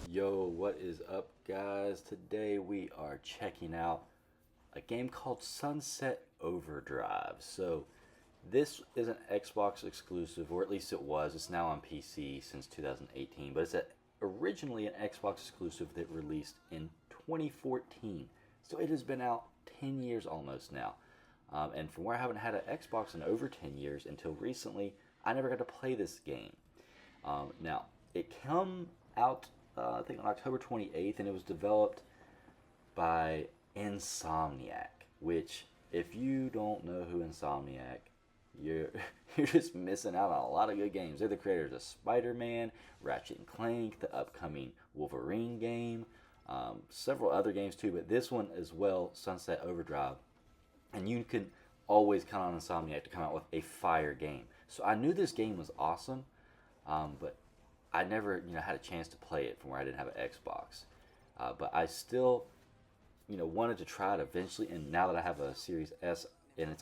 Yo, what is up, guys? Today we are checking out a game called Sunset Overdrive. This is an Xbox exclusive, or at least it was. It's now on PC since 2018, but originally an Xbox exclusive that released in 2014. So it has been out 10 years almost now. And from where I haven't had an Xbox in over 10 years until recently, I never got to play this game. Now, it came out, I think, on October 28th, and it was developed by Insomniac, which, if you don't know who Insomniac, you're, you're just missing out on a lot of good games. They're the creators of Spider-Man, Ratchet and Clank, the upcoming Wolverine game, several other games too, but this one as well, Sunset Overdrive. And you can always count on Insomniac to come out with a fire game. So I knew this game was awesome, but I never, had a chance to play it from where I didn't have an Xbox. But I still, wanted to try it eventually. And now that I have a Series S and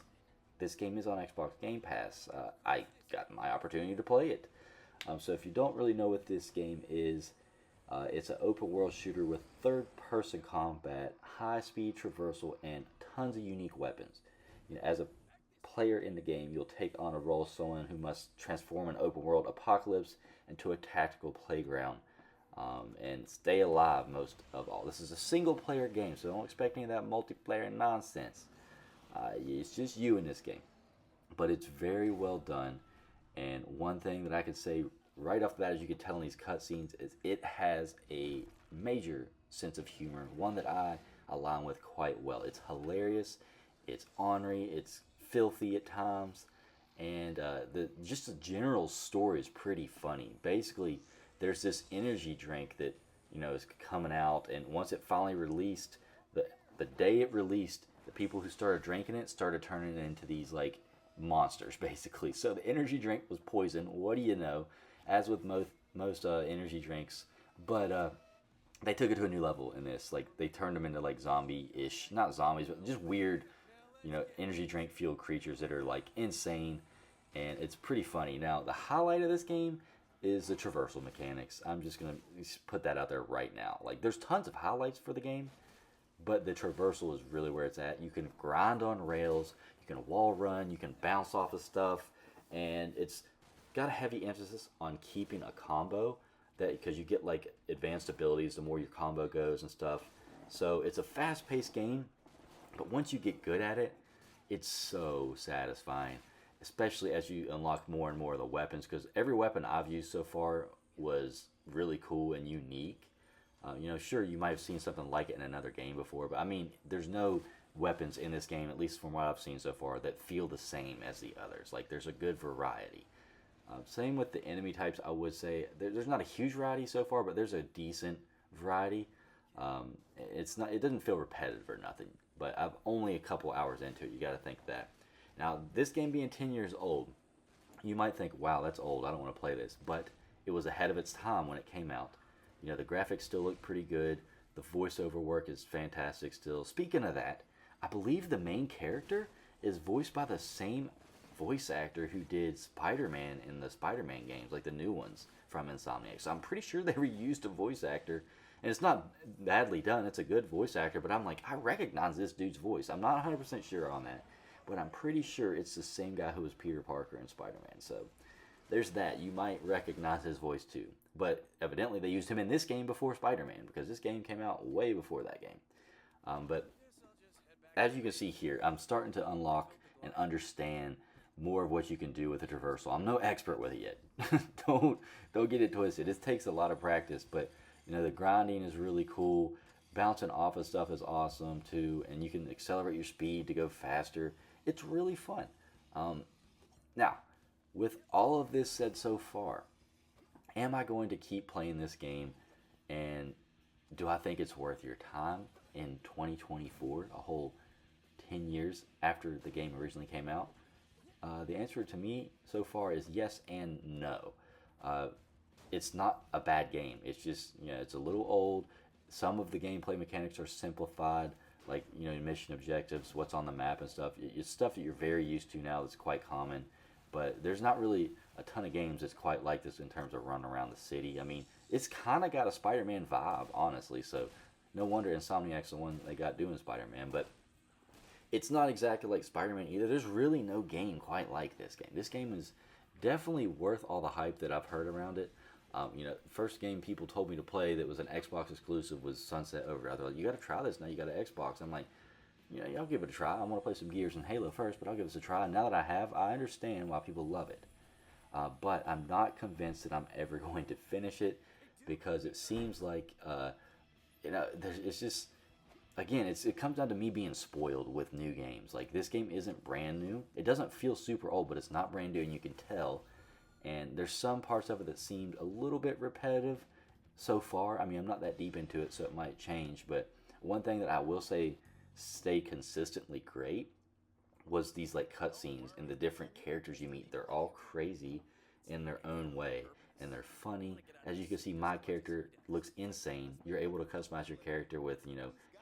this game is on Xbox Game Pass, I got my opportunity to play it. So if you don't really know what this game is, it's an open world shooter with third person combat, high speed traversal, and tons of unique weapons. As a player in the game, you'll take on a role of someone who must transform an open world apocalypse into a tactical playground, and stay alive most of all. This is a single player game, so don't expect any of that multiplayer nonsense. It's just you in this game. But it's very well done, and one thing that I could say right off the bat, as you can tell in these cutscenes, is it has a major sense of humor, one that I align with quite well. It's hilarious, it's ornery, it's filthy at times, and the general story is pretty funny. Basically, there's this energy drink that is coming out, and once it finally released, the day it released, the people who started drinking it started turning it into these like monsters, basically. So the energy drink was poison. What do you know? As with most energy drinks, but they took it to a new level in this. Like they turned them into like zombie-ish, not zombies, but just weird, energy drink fueled creatures that are like insane, and it's pretty funny. Now the highlight of this game is the traversal mechanics. I'm just gonna put that out there right now. Like there's tons of highlights for the game, but the traversal is really where it's at. You can grind on rails, you can wall run, you can bounce off of stuff, and it's got a heavy emphasis on keeping a combo, that because you get like advanced abilities the more your combo goes and stuff. So it's a fast-paced game, but once you get good at it, it's so satisfying, especially as you unlock more and more of the weapons, because every weapon I've used so far was really cool and unique. Sure, you might have seen something like it in another game before, but I mean, there's no weapons in this game, at least from what I've seen so far, that feel the same as the others. Like there's a good variety. Same with the enemy types. I would say there's not a huge variety so far, but there's a decent variety. It doesn't feel repetitive or nothing, but I'm only a couple hours into it. You got to think that. Now, this game being 10 years old, you might think, wow, that's old. I don't want to play this. But it was ahead of its time when it came out. The graphics still look pretty good. The voiceover work is fantastic still. Speaking of that, I believe the main character is voiced by the same voice actor who did Spider-Man in the Spider-Man games, like the new ones from Insomniac. So I'm pretty sure they reused a voice actor, and it's not badly done. It's a good voice actor, but I'm like, I recognize this dude's voice. I'm not 100% sure on that, but I'm pretty sure it's the same guy who was Peter Parker in Spider-Man. So there's that. You might recognize his voice too. But evidently they used him in this game before Spider-Man, because this game came out way before that game. But as you can see here, I'm starting to unlock and understand more of what you can do with the traversal. I'm no expert with it yet. don't get it twisted. It takes a lot of practice, but the grinding is really cool. Bouncing off of stuff is awesome too, and you can accelerate your speed to go faster. It's really fun. Now, with all of this said so far, am I going to keep playing this game, and do I think it's worth your time in 2024, a whole 10 years after the game originally came out? The answer to me so far is yes and no. It's not a bad game. It's just, it's a little old. Some of the gameplay mechanics are simplified, like, mission objectives, what's on the map and stuff. It's stuff that you're very used to now that's quite common. But there's not really a ton of games that's quite like this in terms of running around the city. I mean, it's kind of got a Spider-Man vibe, honestly. So no wonder Insomniac's the one they got doing Spider-Man. But it's not exactly like Spider-Man either. There's really no game quite like this game. This game is definitely worth all the hype that I've heard around it. First game people told me to play that was an Xbox exclusive was Sunset Overdrive. They're like, you got to try this now. You got an Xbox. I'm like, I'll give it a try. I want to play some Gears and Halo first, but I'll give this a try. And now that I have, I understand why people love it. But I'm not convinced that I'm ever going to finish it because it seems like, it's just, again, it comes down to me being spoiled with new games. Like, this game isn't brand new. It doesn't feel super old, but it's not brand new, and you can tell. And there's some parts of it that seemed a little bit repetitive so far. I mean, I'm not that deep into it, so it might change. But one thing that I will say stay consistently great was these like cutscenes and the different characters you meet. They're all crazy in their own way, and they're funny. As you can see, my character looks insane. You're able to customize your character with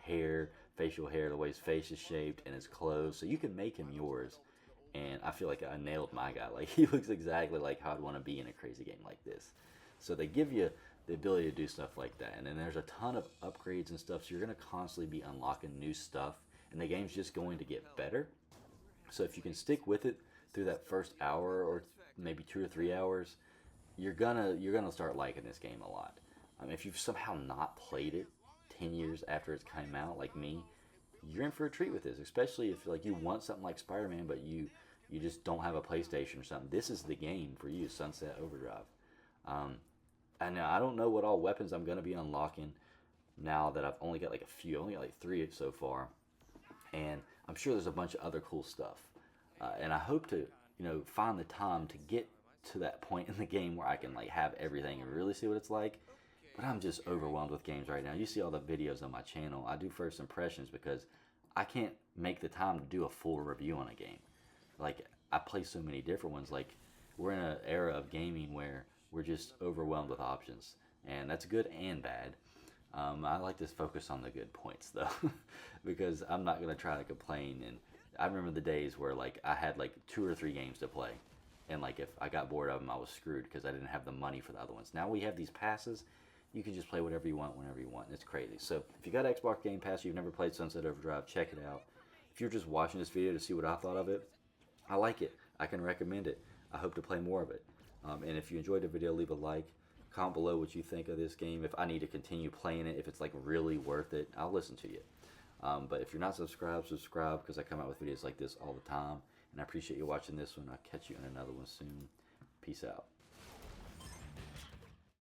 hair, facial hair, the way his face is shaped, and his clothes, so you can make him yours. And I feel like I nailed my guy. Like, he looks exactly like how I'd want to be in a crazy game like this. So they give you the ability to do stuff like that. And then there's a ton of upgrades and stuff, so you're going to constantly be unlocking new stuff. And the game's just going to get better. So if you can stick with it through that first hour or maybe 2 or 3 hours, you're gonna start liking this game a lot. If you've somehow not played it 10 years after it's came out, like me, you're in for a treat with this. Especially if like you want something like Spider-Man, but you just don't have a PlayStation or something. This is the game for you, Sunset Overdrive. And now I don't know what all weapons I'm gonna be unlocking now that I've only got like a few, only got like 3 so far, and I'm sure there's a bunch of other cool stuff. And I hope to find the time to get to that point in the game where I can like have everything and really see what it's like. But I'm just overwhelmed with games right now. You see all the videos on my channel. I do first impressions because I can't make the time to do a full review on a game. Like, I play so many different ones. Like, we're in an era of gaming where we're just overwhelmed with options, and that's good and bad. I like to focus on the good points though, because I'm not gonna try to complain. And I remember the days where like I had like 2 or 3 games to play, and like if I got bored of them, I was screwed because I didn't have the money for the other ones. Now we have these passes. You can just play whatever you want whenever you want. It's crazy. So if you got Xbox Game Pass, you've never played Sunset Overdrive, check it out. If you're just watching this video to see what I thought of it, I like it. I can recommend it. I hope to play more of it. And if you enjoyed the video, leave a like. Comment below what you think of this game. If I need to continue playing it, if it's like really worth it, I'll listen to you. But if you're not subscribed, subscribe, because I come out with videos like this all the time. And I appreciate you watching this one. I'll catch you in another one soon. Peace out.